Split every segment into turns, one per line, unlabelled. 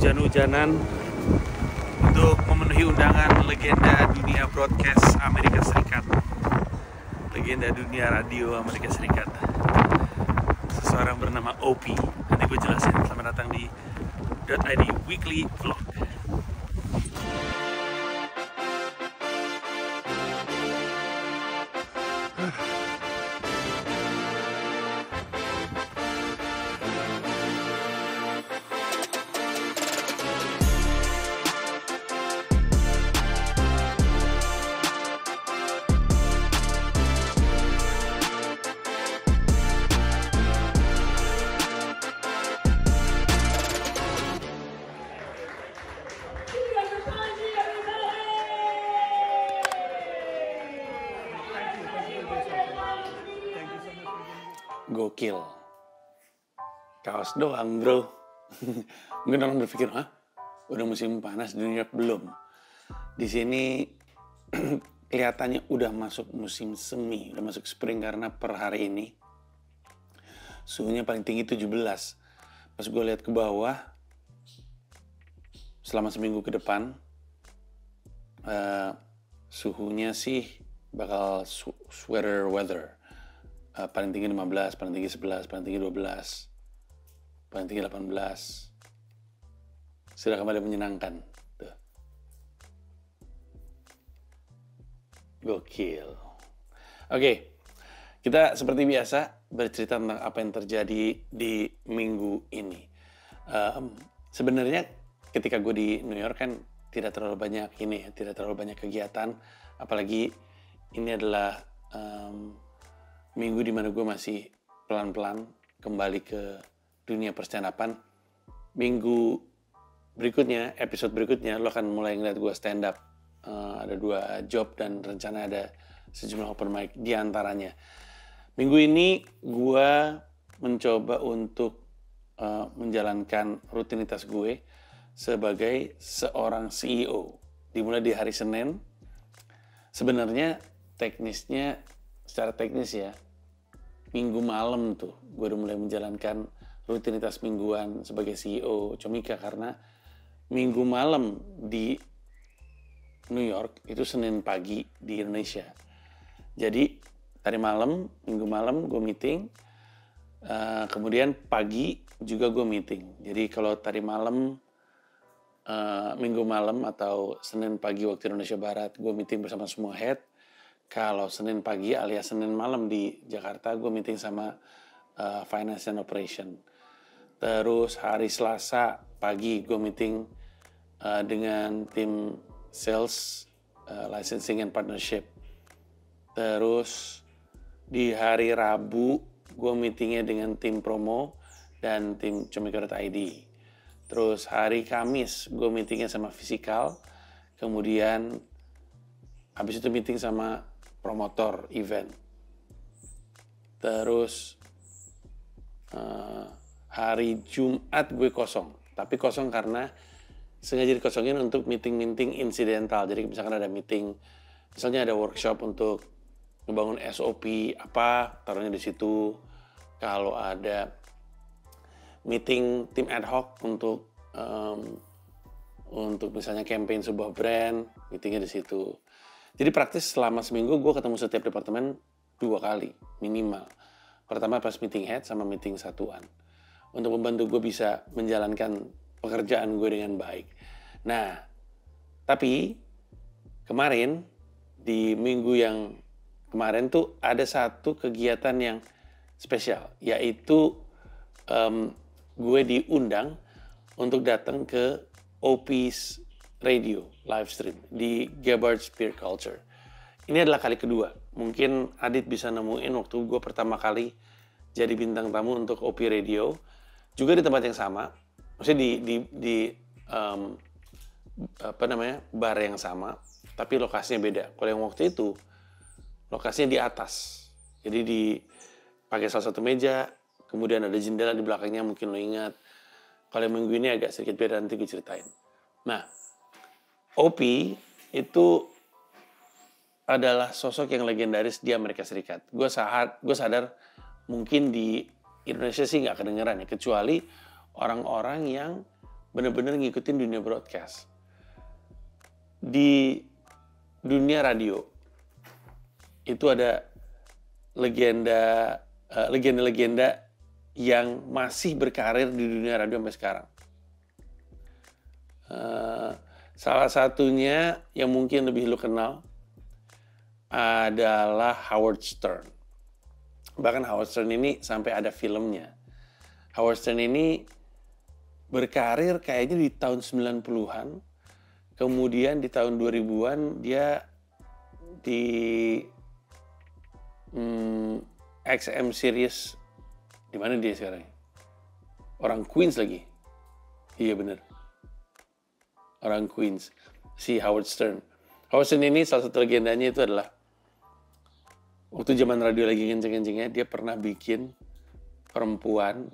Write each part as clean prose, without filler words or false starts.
hujan-hujanan untuk memenuhi undangan legenda dunia broadcast Amerika Serikat, legenda dunia radio Amerika Serikat, seseorang bernama Opie. Nanti gue jelasin. Selamat datang di .id Weekly Vlog. Gokil. Kaos doang, bro. Mungkin orang berpikir, udah musim panas di New York belum? Di sini kelihatannya udah masuk musim semi, udah masuk spring karena per hari ini suhunya paling tinggi 17. Pas gue lihat ke bawah, selama seminggu ke depan, suhunya sih bakal sweater weather. Paling tinggi 15, paling tinggi 11, paling tinggi 12, paling tinggi 18. Sudah kembali menyenangkan. Tuh. Gokil. Oke, kita seperti biasa bercerita tentang apa yang terjadi di minggu ini. Sebenarnya ketika gue di New York kan tidak terlalu banyak tidak terlalu banyak kegiatan. Apalagi ini adalah minggu di mana gue masih pelan-pelan kembali ke dunia perstand-upan. Minggu berikutnya, episode berikutnya, lo akan mulai ngeliat gue stand up. Ada 2 job dan rencana ada sejumlah open mic di antaranya. Minggu ini gue mencoba untuk menjalankan rutinitas gue sebagai seorang CEO. Dimulai di hari Senin. Sebenarnya secara teknis ya, minggu malam tuh gue udah mulai menjalankan rutinitas mingguan sebagai CEO Comika, karena minggu malam di New York itu Senin pagi di Indonesia. Jadi tadi malam, minggu malam gue meeting, kemudian pagi juga gue meeting. Jadi kalau tadi malam, minggu malam atau Senin pagi waktu Indonesia Barat, gue meeting bersama semua head. Kalau Senin pagi alias Senin malam di Jakarta, gue meeting sama Finance and Operation. Terus hari Selasa pagi gue meeting dengan tim Sales, Licensing and Partnership. Terus di hari Rabu gue meetingnya dengan tim Promo dan tim Comika.id. Terus hari Kamis gue meetingnya sama Physical. Kemudian habis itu meeting sama promotor event. Terus hari Jumat gue kosong. Tapi kosong karena sengaja dikosongin untuk meeting-meeting insidental. Jadi misalkan ada meeting, misalnya ada workshop untuk ngebangun SOP apa, taruhnya di situ. Kalau ada meeting tim ad hoc untuk misalnya campaign sebuah brand, meetingnya di situ. Jadi praktis selama seminggu gue ketemu setiap departemen 2 kali minimal. Pertama pas meeting head sama meeting satuan. Untuk membantu gue bisa menjalankan pekerjaan gue dengan baik. Nah, tapi kemarin di minggu yang kemarin tuh ada satu kegiatan yang spesial. Yaitu gue diundang untuk datang ke Opie's Radio live stream di Gabbard's Beer Culture. Ini adalah kali kedua. Mungkin Adit bisa nemuin waktu gue pertama kali jadi bintang tamu untuk Opie Radio, juga di tempat yang sama, maksudnya di bar yang sama, tapi lokasinya beda. Kalau yang waktu itu lokasinya di atas, jadi pakai salah satu meja, kemudian ada jendela di belakangnya, mungkin lo ingat. Kalau minggu ini agak sedikit beda, nanti gue ceritain. Nah, Opie itu adalah sosok yang legendaris di Amerika Serikat. Gue sadar mungkin di Indonesia sih nggak kedengeran ya, kecuali orang-orang yang bener-bener ngikutin dunia broadcast. Di dunia radio itu ada legenda-legenda yang masih berkarir di dunia radio sampai sekarang. Salah satunya yang mungkin lebih lu kenal adalah Howard Stern. Bahkan Howard Stern ini sampai ada filmnya. Howard Stern ini berkarir kayaknya di tahun 90-an. Kemudian di tahun 2000-an dia di XM series. Di mana dia sekarang? Orang Queens lagi. Iya bener. Orang Queens. Si Howard Stern. Howard Stern ini salah satu legendanya itu adalah waktu zaman radio lagi kenceng-kencengnya, dia pernah bikin perempuan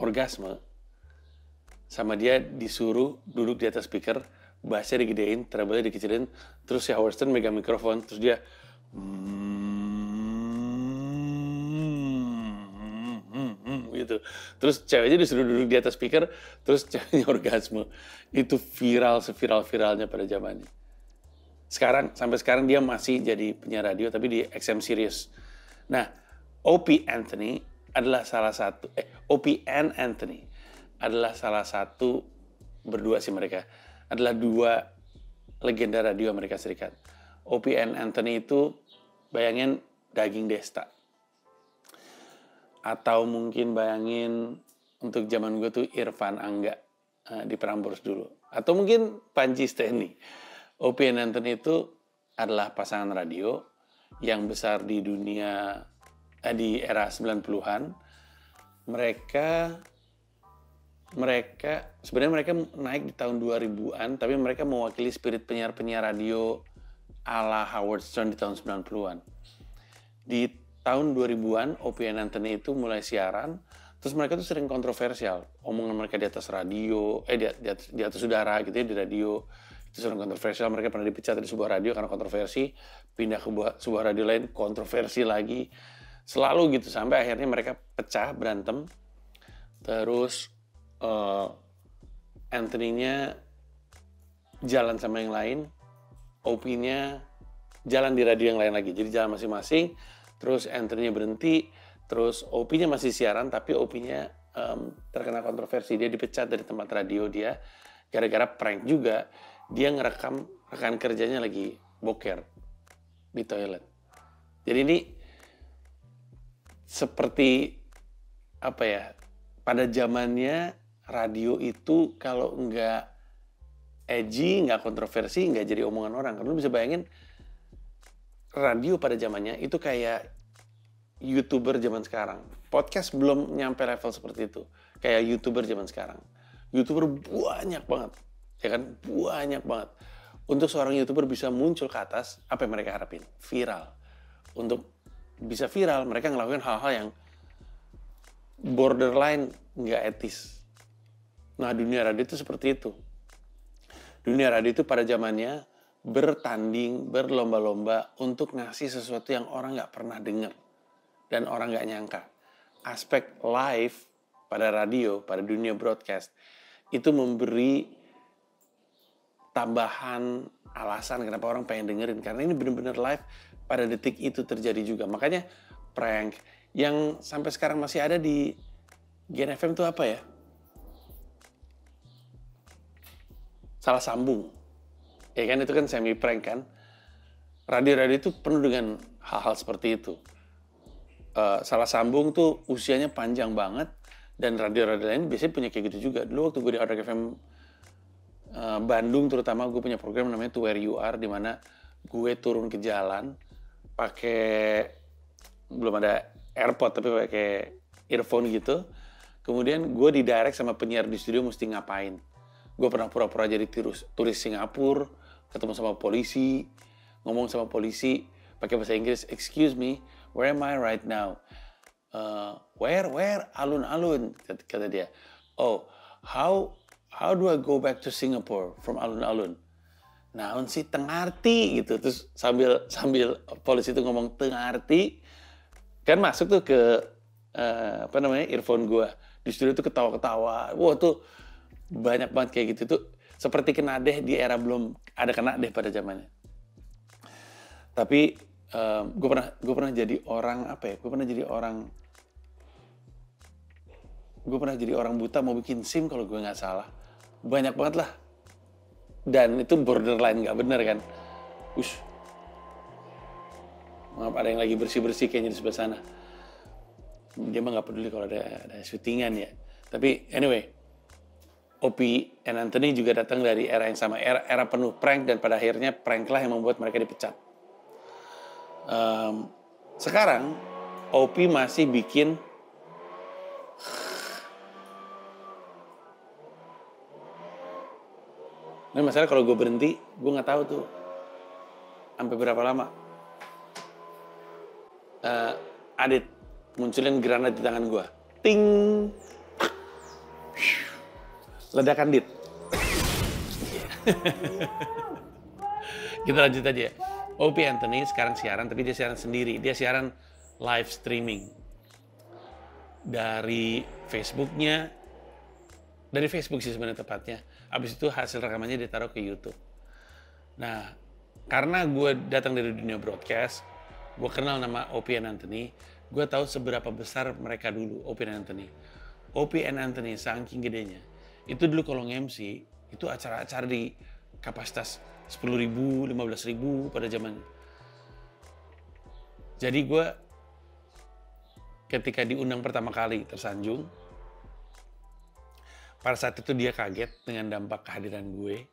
orgasme. Sama dia disuruh duduk di atas speaker, bassnya digedein, treble-nya dikecilin, terus si Howard Stern megang mikrofon, terus dia gitu. Terus ceweknya disuruh duduk di atas speaker, terus ceweknya orgasme. Itu viral, seviral-viralnya pada zamannya. Sekarang, sampai sekarang dia masih jadi penyiar radio, tapi di XM Sirius. Nah, Opie and Anthony adalah salah satu, berdua sih mereka, adalah dua legenda radio Amerika Serikat. Opie and Anthony itu, bayangin daging Desta. Atau mungkin bayangin untuk zaman gue tuh Irfan Angga di Prambors dulu. Atau mungkin Panji Steny. Opie and Anthony itu adalah pasangan radio yang besar di dunia di era 90-an. Mereka sebenarnya mereka naik di tahun 2000-an, tapi mereka mewakili spirit penyiar-penyiar radio ala Howard Stern di tahun 90-an. Di tahun 2000-an, Opie and Anthony itu mulai siaran, terus mereka tuh sering kontroversial. Omongan mereka di atas radio, di atas udara gitu ya, di radio. Itu sering kontroversial, mereka pernah dipecat dari sebuah radio karena kontroversi, pindah ke sebuah radio lain, kontroversi lagi. Selalu gitu, sampai akhirnya mereka pecah, berantem. Terus Anthony-nya jalan sama yang lain, Opie-nya jalan di radio yang lain lagi. Jadi jalan masing-masing, terus Anthony-nya berhenti, terus Opie-nya masih siaran, tapi Opie-nya terkena kontroversi. Dia dipecat dari tempat radio dia, gara-gara prank juga. Dia ngerekam rekan kerjanya lagi boker di toilet. Jadi ini seperti apa ya? Pada zamannya radio itu kalau nggak edgy, nggak kontroversi, nggak jadi omongan orang. Karena lu bisa bayangin radio pada zamannya itu kayak YouTuber zaman sekarang. Podcast belum nyampe level seperti itu. Kayak YouTuber zaman sekarang. YouTuber banyak banget. Ya kan, banyak banget. Untuk seorang YouTuber bisa muncul ke atas, apa yang mereka harapin? Viral. Untuk bisa viral, mereka ngelakuin hal-hal yang borderline nggak etis. Nah, dunia radio itu seperti itu. Dunia radio itu pada zamannya bertanding, berlomba-lomba untuk ngasih sesuatu yang orang nggak pernah dengar dan orang nggak nyangka. Aspek live pada radio, pada dunia broadcast, itu memberi tambahan alasan kenapa orang pengen dengerin. Karena ini benar-benar live pada detik itu terjadi juga. Makanya prank yang sampai sekarang masih ada di Gen FM itu apa ya? Salah sambung. Ya kan, itu kan semi prank kan. Radio-radio itu penuh dengan hal-hal seperti itu. Salah sambung tuh usianya panjang banget. Dan radio-radio lain biasanya punya kayak gitu juga. Dulu waktu gue di Hard Rock FM Bandung terutama, gue punya program namanya To Where You Are, di mana gue turun ke jalan pakai, belum ada AirPod tapi pakai earphone gitu. Kemudian gue didirect sama penyiar di studio mesti ngapain. Gue pernah pura-pura jadi turis Singapura, ketemu sama polisi, ngomong sama polisi pakai bahasa Inggris, "Excuse me, where am I right now?" Where? Alun-alun, kata dia. "Oh, how do I go back to Singapore from alun-alun?" Naon sih tengarti gitu. Terus sambil polisi itu ngomong tengarti, kan masuk tuh ke earphone gue. Di studio tuh ketawa-ketawa. Wah, tuh Banyak banget kayak gitu tuh. Seperti kena deh di era belum ada kena deh pada zamannya. Tapi gue pernah jadi orang apa ya? Gue pernah jadi orang buta mau bikin SIM kalau gue nggak salah. Banyak banget lah. Dan itu borderline nggak bener kan. Ush. Maaf, ada yang lagi bersih-bersih kayaknya di sebelah sana. Dia mah nggak peduli kalau ada syutingan ya. Tapi anyway, Opie and Anthony juga datang dari era yang sama. Era penuh prank dan pada akhirnya prank lah yang membuat mereka dipecat. Sekarang Opie masih bikin ini masalah kalau gue berhenti, gue nggak tahu tuh sampai berapa lama. Adit, munculin granat di tangan gue. Ting! Ledakan, Dit. Kita lanjut aja ya. Opie Anthony sekarang siaran, tapi dia siaran sendiri. Dia siaran live streaming. Dari Facebooknya. Dari Facebook sih sebenarnya tepatnya. Abis itu hasil rekamannya ditaruh ke YouTube. Nah, karena gue datang dari dunia broadcast, gue kenal nama Opie and Anthony, gue tahu seberapa besar mereka dulu, Opie and Anthony. Opie and Anthony saking gedenya. Itu dulu kalau nge-MC, itu acara-acara di kapasitas 10.000, 15.000 pada zamannya. Jadi gue ketika diundang pertama kali tersanjung, pada saat itu dia kaget dengan dampak kehadiran gue.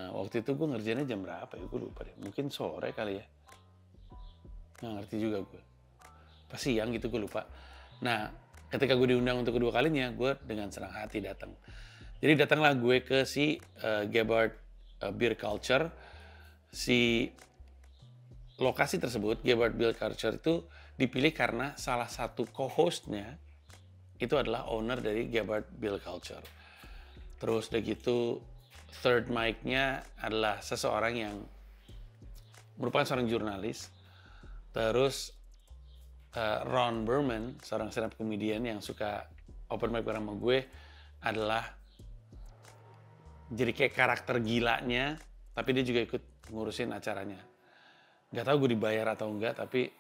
Waktu itu gue ngerjainnya jam berapa ya, gue lupa deh. Mungkin sore kali ya. Nggak ngerti juga gue. Pas siang gitu gue lupa. Nah, ketika gue diundang untuk kedua kalinya, gue dengan senang hati datang. Jadi datanglah gue ke si Gebhard Beer Culture. Si lokasi tersebut, Gebhard Beer Culture itu dipilih karena salah satu co-hostnya itu adalah owner dari Gebhard Beer Culture. Terus udah gitu, third mic-nya adalah seseorang yang merupakan seorang jurnalis. Terus Ron Burman, seorang stand up comedian yang suka open mic bareng sama gue, adalah jadi kayak karakter gilanya, tapi dia juga ikut ngurusin acaranya. Gak tahu gue dibayar atau enggak, tapi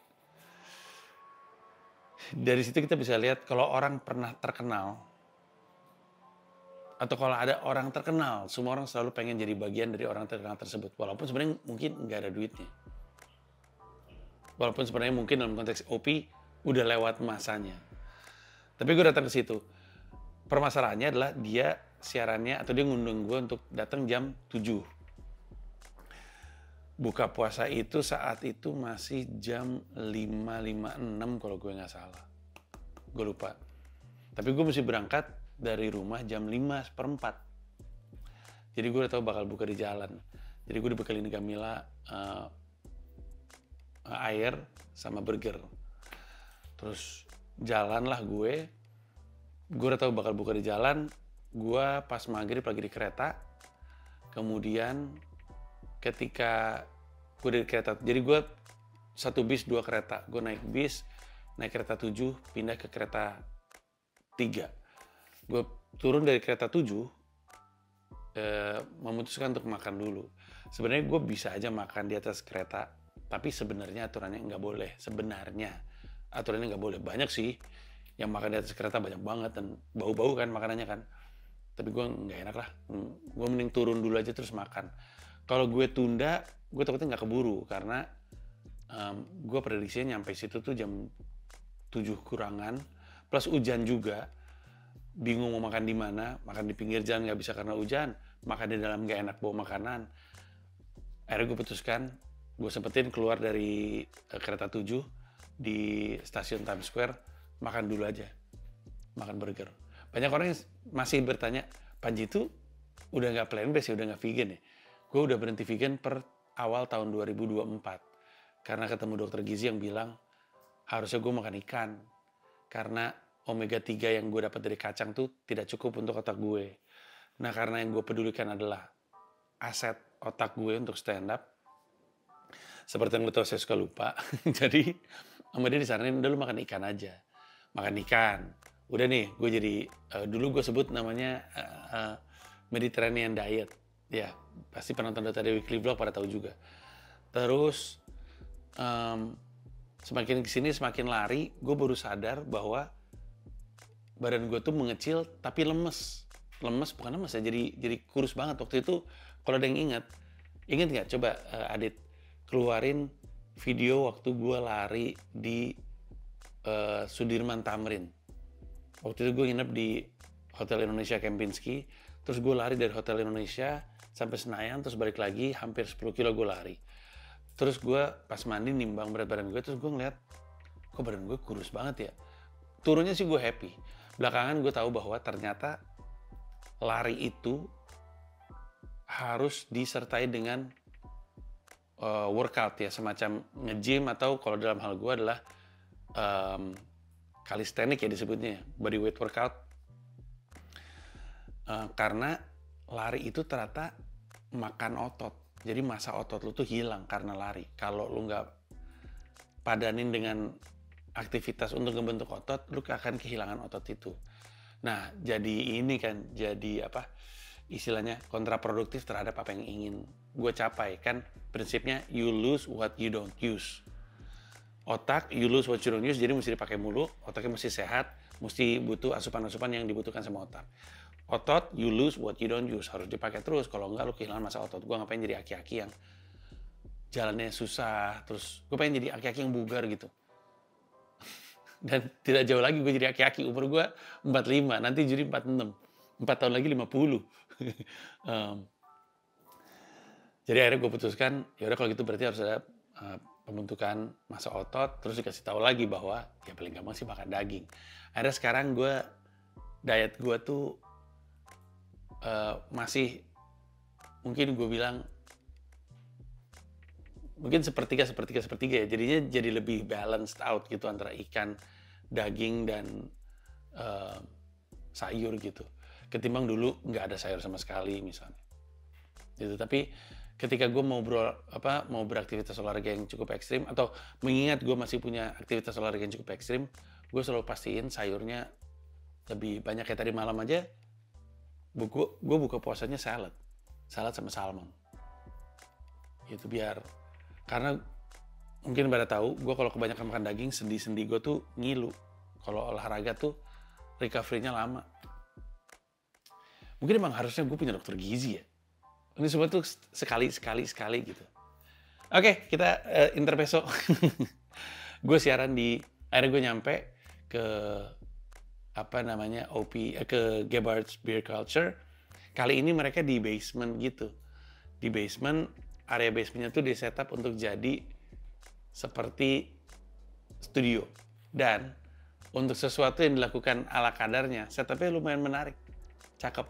dari situ kita bisa lihat kalau orang pernah terkenal, atau kalau ada orang terkenal, semua orang selalu pengen jadi bagian dari orang terkenal tersebut. Walaupun sebenarnya mungkin nggak ada duitnya. Walaupun sebenarnya mungkin dalam konteks Opie udah lewat masanya. Tapi gue datang ke situ. Permasalahannya adalah dia siarannya atau dia ngundang gue untuk datang jam 7. Buka puasa itu saat itu masih jam 5.56 kalau gue nggak salah. Gue lupa. Tapi gue mesti berangkat dari rumah jam 5:04. Jadi gue udah tahu bakal buka di jalan. Jadi gue dibekalin Gamila air sama burger. Terus jalanlah gue udah tahu bakal buka di jalan. Gue pas maghrib lagi di kereta. Kemudian ketika gue dari kereta, jadi gue satu bis 2 kereta. Gue naik bis, naik kereta 7, pindah ke kereta 3. Gue turun dari kereta 7, memutuskan untuk makan dulu. Sebenarnya gue bisa aja makan di atas kereta, tapi sebenarnya aturannya nggak boleh. Sebenarnya aturannya nggak boleh. Banyak sih yang makan di atas kereta, banyak banget, dan bau-bau kan makanannya kan. Tapi gue nggak enak lah. Gue mending turun dulu aja terus makan. Kalau gue tunda, gue takutnya nggak keburu karena gue prediksinya nyampe situ tuh jam 7 kurangan, plus hujan juga. Bingung mau makan di mana, makan di pinggir jalan nggak bisa karena hujan, makan di dalam nggak enak bawa makanan. Akhirnya gue putuskan, gue sempetin keluar dari kereta 7 di stasiun Times Square, makan dulu aja, makan burger. Banyak orang yang masih bertanya, Panji itu udah nggak plant based ya, udah nggak vegan ya? Gue udah berhenti vegan per awal tahun 2024 karena ketemu dokter gizi yang bilang harusnya gue makan ikan karena omega 3 yang gue dapat dari kacang tuh tidak cukup untuk otak gue. Nah, karena yang gue pedulikan adalah aset otak gue untuk stand up, seperti yang lo tau saya suka lupa. Jadi sama dia disaranin, udah lu makan ikan aja. Makan ikan, udah nih gue jadi, dulu gue sebut namanya Mediterranean Diet. Ya, pasti penonton Data The Weekly Vlog pada tahu juga. Terus semakin kesini semakin lari, gue baru sadar bahwa badan gue tuh mengecil tapi lemes. Bukan lemes ya, jadi kurus banget waktu itu. Kalau ada yang ingat nggak? Coba Adit keluarin video waktu gue lari di Sudirman Tamrin. Waktu itu gue nginep di Hotel Indonesia Kempinski, terus gue lari dari Hotel Indonesia sampai Senayan, terus balik lagi hampir 10 kilo gue lari. Terus gue pas mandi nimbang berat badan gue, terus gue ngeliat, kok badan gue kurus banget ya. Turunnya sih gue happy. Belakangan gue tahu bahwa ternyata lari itu harus disertai dengan workout ya, semacam nge-gym atau kalau dalam hal gue adalah calisthenics ya disebutnya, body weight workout. Karena lari itu ternyata makan otot. Jadi massa otot lu tuh hilang karena lari. Kalau lu nggak padanin dengan aktivitas untuk membentuk otot, lu akan kehilangan otot itu. Nah, jadi ini kan, jadi apa, istilahnya kontraproduktif terhadap apa yang ingin gue capai. Kan prinsipnya you lose what you don't use. Otak, you lose what you don't use, jadi mesti dipakai mulu, otaknya mesti sehat, mesti butuh asupan-asupan yang dibutuhkan sama otak. Otot, you lose what you don't use, harus dipakai terus, kalau enggak lu kehilangan massa otot. Gue ngapain jadi aki-aki yang jalannya susah, terus gue pengen jadi aki-aki yang bugar gitu. Dan tidak jauh lagi gue jadi aki-aki, umur gue 45, nanti jadi 46, 4 tahun lagi 50. Jadi akhirnya gue putuskan, ya udah kalau gitu berarti harus ada pembentukan massa otot, terus dikasih tahu lagi bahwa ya paling gampang sih makan daging. Akhirnya sekarang diet gue tuh masih mungkin gue bilang mungkin sepertiga ya, jadinya jadi lebih balanced out gitu antara ikan, daging dan sayur gitu, ketimbang dulu nggak ada sayur sama sekali misalnya gitu. Tapi ketika gue mau beraktivitas olahraga yang cukup ekstrim, atau mengingat gue masih punya aktivitas olahraga yang cukup ekstrim, gue selalu pastiin sayurnya lebih banyak. Kayak tadi malam aja gue buka puasanya salad sama salmon gitu, biar karena mungkin pada tahu gue kalau kebanyakan makan daging, sendi gue tuh ngilu. Kalau olahraga tuh recovery-nya lama. Mungkin emang harusnya gue punya dokter gizi ya. Ini semua tuh sekali gitu. Oke, kita intermezzo. Gue siaran akhirnya gue nyampe ke ke Gebhardt's Beer Culture. Kali ini mereka di basement gitu. Di basement, area basementnya tuh di setup untuk jadi seperti studio. Dan untuk sesuatu yang dilakukan ala kadarnya, setupnya lumayan menarik, cakep.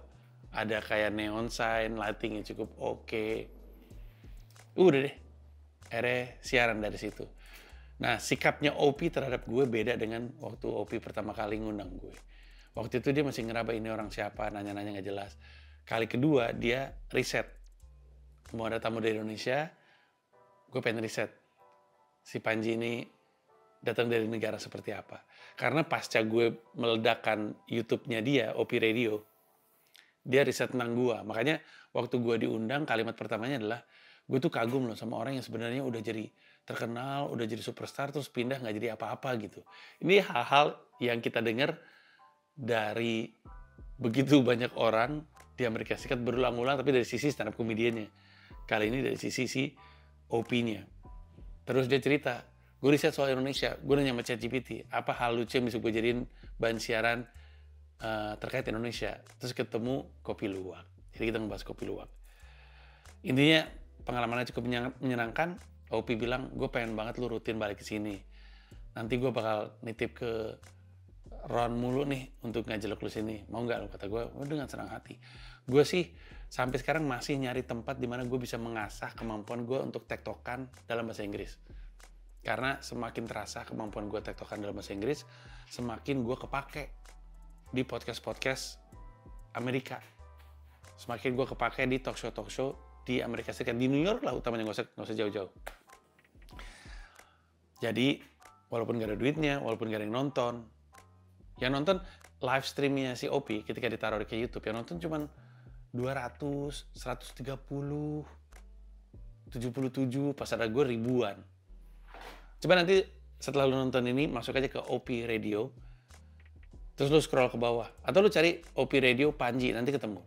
Ada kayak neon sign, lightingnya cukup oke. Udah deh, akhirnya siaran dari situ. Nah, sikapnya OP terhadap gue beda dengan waktu OP pertama kali ngundang gue. Waktu itu dia masih ngeraba ini orang siapa, nanya-nanya nggak jelas. Kali kedua dia riset. Mau ada tamu dari Indonesia, gue pengen riset. Si Panji ini datang dari negara seperti apa. Karena pasca gue meledakkan YouTube-nya dia, OP Radio, dia riset tentang gue. Makanya waktu gue diundang, kalimat pertamanya adalah, gue tuh kagum loh sama orang yang sebenarnya udah jadi terkenal, udah jadi superstar, terus pindah nggak jadi apa-apa gitu. Ini hal-hal yang kita dengar dari begitu banyak orang di Amerika Serikat berulang-ulang, tapi dari sisi stand up comedian-nya. Kali ini dari sisi OP-nya. Terus dia cerita, gue riset soal Indonesia, gue nanya sama ChatGPT, apa hal lucu yang bisa gue jadiin bahan siaran terkait Indonesia. Terus ketemu Kopi Luwak. Jadi kita ngebahas Kopi Luwak. Intinya pengalamannya cukup menyenangkan. OP bilang, gue pengen banget lu rutin balik ke sini. Nanti gue bakal nitip ke Ron mulu nih untuk ngajelek lu sini. Mau nggak? Lu kata gue, dengan senang hati. Gue sih sampai sekarang masih nyari tempat di mana gue bisa mengasah kemampuan gue untuk tektokan dalam bahasa Inggris. Karena semakin terasa kemampuan gue tektokan dalam bahasa Inggris, semakin gue kepake di podcast-podcast Amerika. Semakin gue kepake di talk show di Amerika Serikat, di New York lah utamanya, nggak usah jauh-jauh. Jadi walaupun gak ada duitnya, walaupun gak ada yang nonton live streamnya si Opi ketika ditaruh ke YouTube yang nonton cuman 200, 130, 77, pas ada gue ribuan. Coba nanti setelah lu nonton ini masuk aja ke Opi Radio, terus lu scroll ke bawah atau lu cari Opi Radio Panji, nanti ketemu.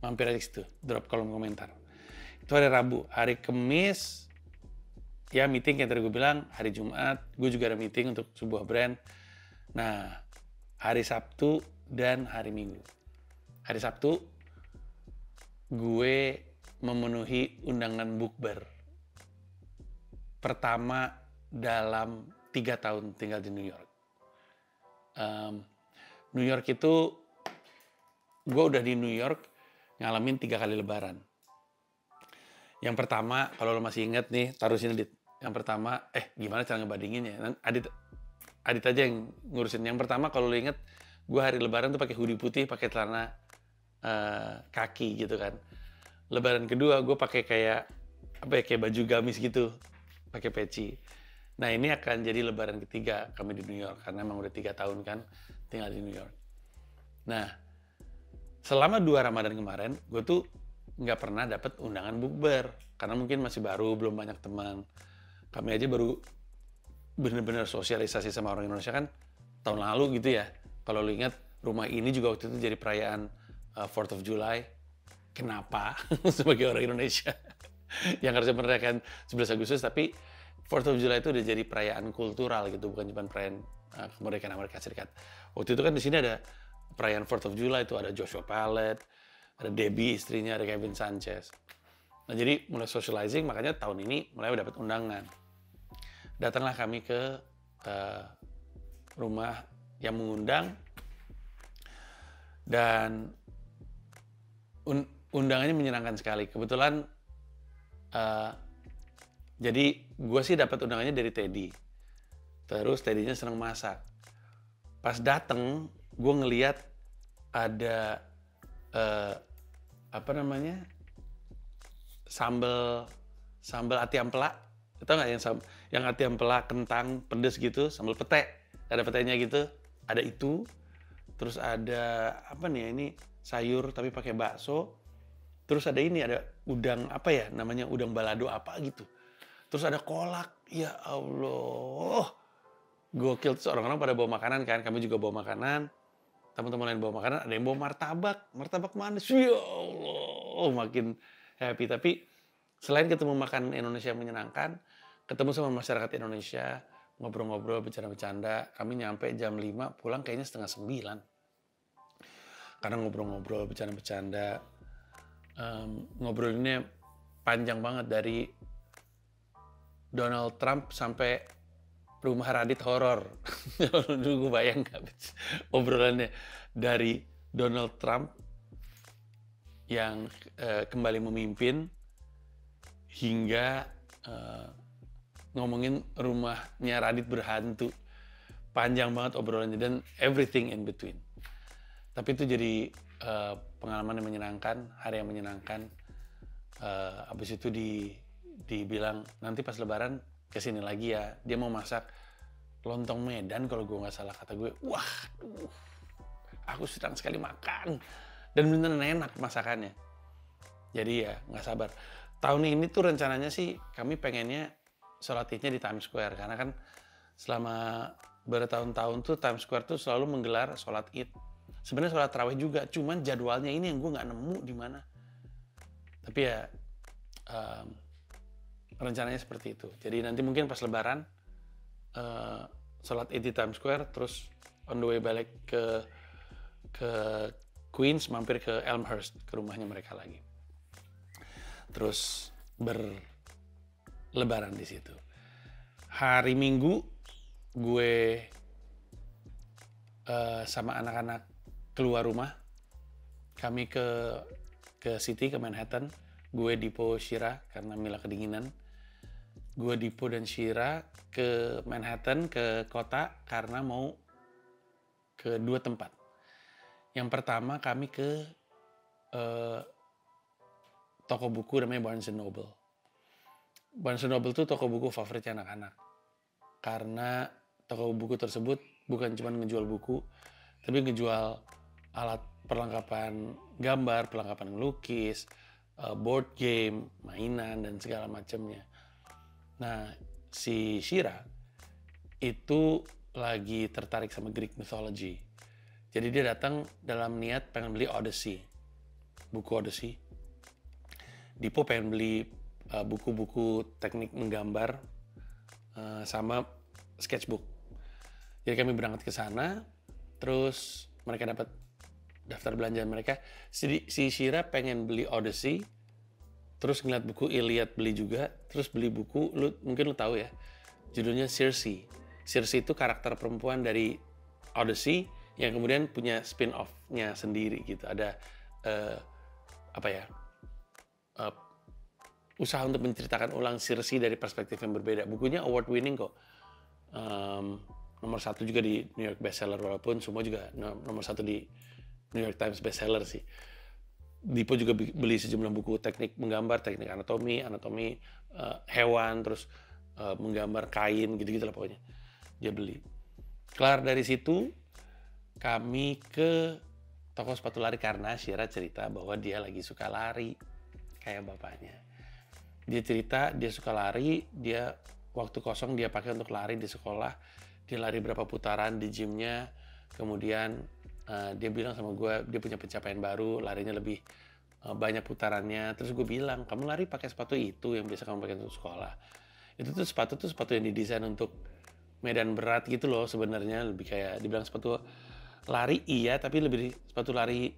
Mampir aja situ, drop kolom komentar. Itu hari Rabu. Hari Kamis ya meeting kayak tadi gue bilang. Hari Jumat gue juga ada meeting untuk sebuah brand. Nah, hari Sabtu dan hari Minggu. Hari Sabtu gue memenuhi undangan bukber pertama dalam 3 tahun tinggal di New York. New York itu gue udah di New York ngalamin 3 kali lebaran. Yang pertama, kalau lo masih inget nih, taruh sini Dit. Yang pertama, gimana cara ngebandinginnya? Adit aja yang ngurusin. Yang pertama kalau lo inget, gue hari lebaran tuh pakai hoodie putih, pakai celana kaki gitu kan. Lebaran kedua gue pakai kayak baju gamis gitu, pakai peci. Nah ini akan jadi lebaran ketiga kami di New York karena emang udah 3 tahun kan tinggal di New York. Nah selama 2 Ramadan kemarin gue tuh nggak pernah dapat undangan bukber karena mungkin masih baru, belum banyak teman. Kami aja baru bener-bener sosialisasi sama orang Indonesia kan tahun lalu gitu ya. Kalau lu ingat, rumah ini juga waktu itu jadi perayaan 4th of July. Kenapa? Sebagai orang Indonesia yang harusnya merayakan 11 Agustus, tapi 4th of July itu udah jadi perayaan kultural gitu, bukan cuma perayaan kemerdekaan Amerika Serikat. Waktu itu kan di sini ada perayaan 4th of July, itu ada Joshua Pallet, ada Debbie istrinya, ada Kevin Sanchez. Nah jadi mulai socializing, makanya tahun ini mulai dapat undangan. Datanglah kami ke rumah yang mengundang, dan undangannya menyenangkan sekali. Kebetulan jadi gue sih dapat undangannya dari Teddy. Terus Teddy-nya seneng masak. Pas dateng, gue ngeliat ada sambal ati ampela. Tau nggak yang ati ampela kentang pedes gitu, sambal pete. Ada petenya gitu, ada itu. Terus ada ini sayur tapi pakai bakso. Terus ada udang namanya udang balado apa gitu. Terus ada kolak, ya Allah. Gokil, terus orang-orang pada bawa makanan kan, kami juga bawa makanan. Teman-teman lain bawa makanan, ada yang bawa martabak manis. Ya Allah, makin happy. Tapi selain ketemu makan Indonesia yang menyenangkan, ketemu sama masyarakat Indonesia, ngobrol-ngobrol, bercanda-bercanda. Kami nyampe jam 5, pulang kayaknya 8:30. Karena ngobrol-ngobrol, bercanda-bercanda. Ngobrolinnya panjang banget dari Donald Trump sampai rumah Radit horor. Dulu gue bayang gak obrolannya dari Donald Trump yang kembali memimpin hingga ngomongin rumahnya Radit berhantu. Panjang banget obrolannya dan everything in between. Tapi itu jadi pengalaman yang menyenangkan, hari yang menyenangkan. Abis itu dibilang nanti pas Lebaran kesini lagi ya. Dia mau masak lontong Medan kalau gue nggak salah. Kata gue, wah, aku sedang sekali makan dan beneran enak masakannya. Jadi ya nggak sabar. Tahun ini tuh rencananya sih kami pengennya sholat idnya di Times Square karena kan selama bertahun-tahun tuh Times Square tuh selalu menggelar sholat id. Sebenarnya sholat tarawih juga, cuman jadwalnya ini yang gue nggak nemu di mana. Tapi ya rencananya seperti itu. Jadi nanti mungkin pas Lebaran sholat id di Times Square, terus on the way balik ke Queens, mampir ke Elmhurst, ke rumahnya mereka lagi. Terus berlebaran di situ. Hari Minggu gue sama anak-anak keluar rumah. Kami ke City, ke Manhattan. Gue Dipo Shira karena Mila kedinginan. Gue Dipo dan Shira ke Manhattan, ke kota karena mau ke 2 tempat. Yang pertama kami ke toko buku namanya Barnes & Noble. Barnes & Noble itu toko buku favoritnya anak-anak. Karena toko buku tersebut bukan cuma ngejual buku, tapi ngejual alat perlengkapan gambar, perlengkapan ngelukis, board game, mainan, dan segala macamnya. Nah, si Shira itu lagi tertarik sama Greek mythology. Jadi dia datang dalam niat pengen beli Odyssey, buku Odyssey. Dipo pengen beli buku-buku teknik menggambar sama sketchbook. Jadi kami berangkat ke sana, terus mereka dapat daftar belanjaan mereka. Si Shira pengen beli Odyssey, terus ngeliat buku Iliad beli juga, terus beli buku, mungkin lu tahu ya, judulnya Circe. Circe itu karakter perempuan dari Odyssey yang kemudian punya spin-off-nya sendiri gitu. Ada usaha untuk menceritakan ulang Circe dari perspektif yang berbeda. Bukunya award winning kok. Nomor 1 juga di New York bestseller, walaupun semua juga nomor 1 di New York Times bestseller sih. Dipo juga beli sejumlah buku teknik menggambar, teknik anatomi hewan, terus menggambar kain, gitu-gitu lah pokoknya. Dia beli. Kelar dari situ, kami ke toko sepatu lari karena Shira cerita bahwa dia lagi suka lari kayak bapaknya. Dia cerita dia suka lari, dia waktu kosong dia pakai untuk lari di sekolah. Dia lari berapa putaran di gymnya, kemudian dia bilang sama gue dia punya pencapaian baru, larinya lebih banyak putarannya. Terus gue bilang, kamu lari pakai sepatu itu yang biasa kamu pakai untuk sekolah. Itu tuh sepatu yang didesain untuk medan berat gitu loh sebenarnya, lebih kayak dibilang sepatu lari iya, tapi lebih sepatu lari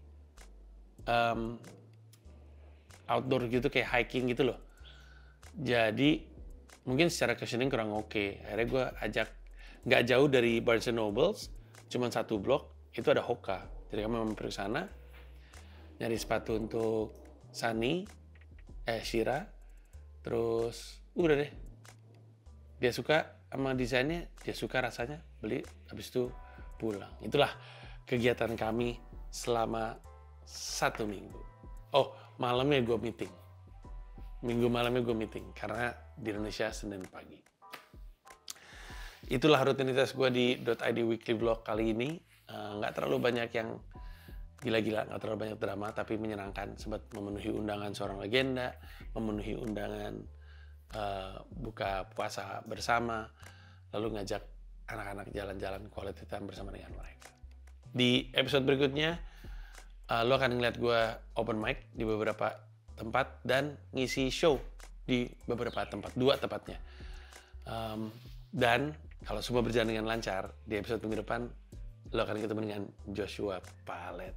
outdoor gitu, kayak hiking gitu loh. Jadi mungkin secara cushioning kurang oke. Akhirnya gue ajak, nggak jauh dari Barnes & Noble, cuma 1 blok, itu ada Hoka. Jadi kami mampir ke sana, nyari sepatu untuk Shira, terus udah deh. Dia suka sama desainnya, dia suka rasanya, beli, habis itu pulang. Itulah kegiatan kami selama 1 minggu. Oh, malamnya gue meeting. Minggu malamnya gue meeting, karena di Indonesia Senin pagi. Itulah rutinitas gue di .id Weekly Vlog kali ini. Nggak terlalu banyak yang gila-gila, nggak terlalu banyak drama, tapi menyenangkan. Sempat memenuhi undangan seorang legenda, memenuhi undangan buka puasa bersama, lalu ngajak anak-anak jalan-jalan quality time bersama dengan mereka. Di episode berikutnya, lo akan ngeliat gue open mic di beberapa tempat dan ngisi show di beberapa tempat, 2 tempatnya. Dan kalau semua berjalan dengan lancar, di episode minggu depan, lo akan ketemu dengan Joshua Palet.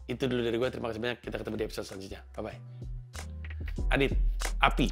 Itu dulu dari gue, terima kasih banyak. Kita ketemu di episode selanjutnya. Bye-bye. Adit, Api.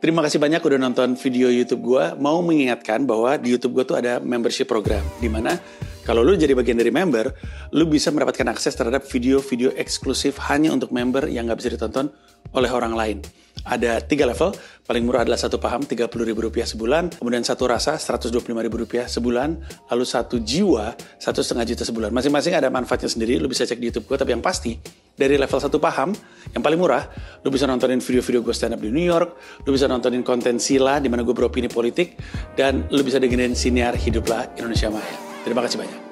Terima kasih banyak udah nonton video YouTube gue. Mau mengingatkan bahwa di YouTube gue tuh ada membership program, di mana kalau lu jadi bagian dari member, lu bisa mendapatkan akses terhadap video-video eksklusif hanya untuk member yang nggak bisa ditonton oleh orang lain. Ada 3 level, paling murah adalah 1 paham Rp30.000 sebulan, kemudian 1 rasa Rp125.000 sebulan, lalu 1 jiwa Rp1,5 juta sebulan. Masing-masing ada manfaatnya sendiri, lu bisa cek di YouTube gue, tapi yang pasti dari level 1 paham, yang paling murah, lu bisa nontonin video-video gue stand up di New York, lu bisa nontonin konten Sila, di mana gue beropini politik, dan lu bisa dengerin siniar Hiduplah Indonesia Maya. Terima kasih banyak.